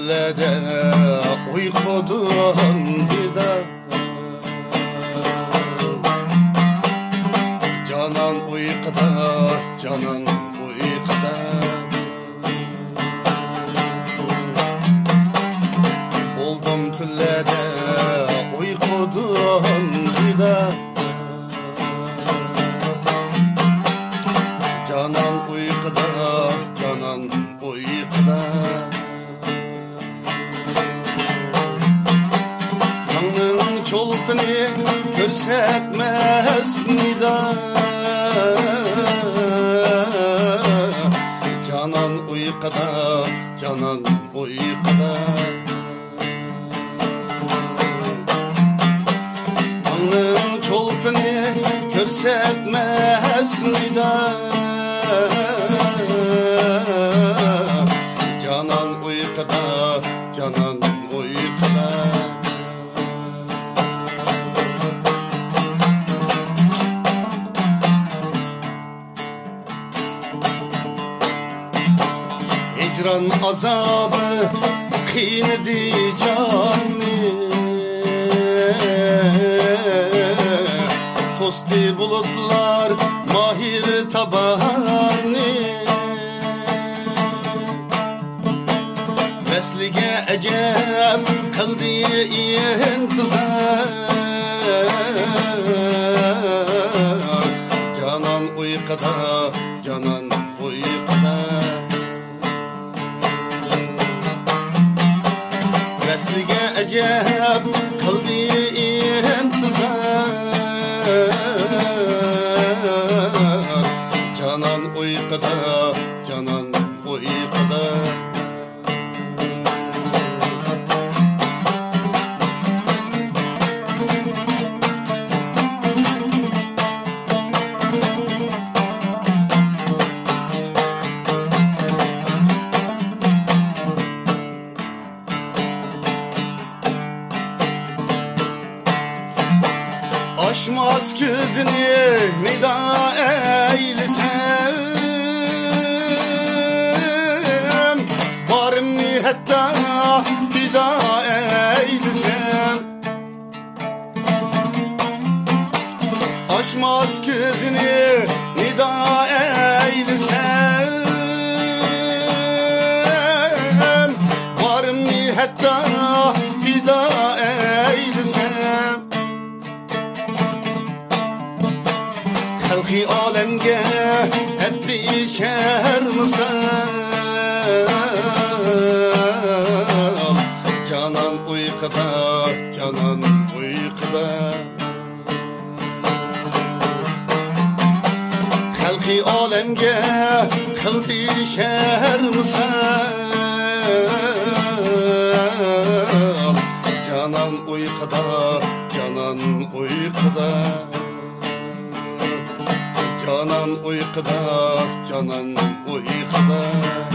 tillede uykudan gider. Canan uykuda, canan uykuda. Oldum tillede uykudan gider. Canan uykuda, canan uykuda. Kanın çolpini görsetmez nida. Canan uykuda, canan uykuda. Kanın çolpini görsetmez nida. Canan uykuda, canan uykuda. Hicran azabı kıynadı canı. Tosti bulutlar mahir tabani. Veslige ecem kıldı intizar. Canan uykuda, canan uykuda. Veslige ecem kıldı intizar. Canan uykuda, canan uykuda. Aşmaz gözünü nida eylesem. Varım hatta nida eylesem. Aşmaz gözünü nida eylesem. Varım hatta nida eylesem. Halki alemge etti şer misal. Canan uykuda, canan uykuda. Halki alemge kıldı şer misal. Canan uykuda, canan uykuda. Canan uykuda, canan uykuda.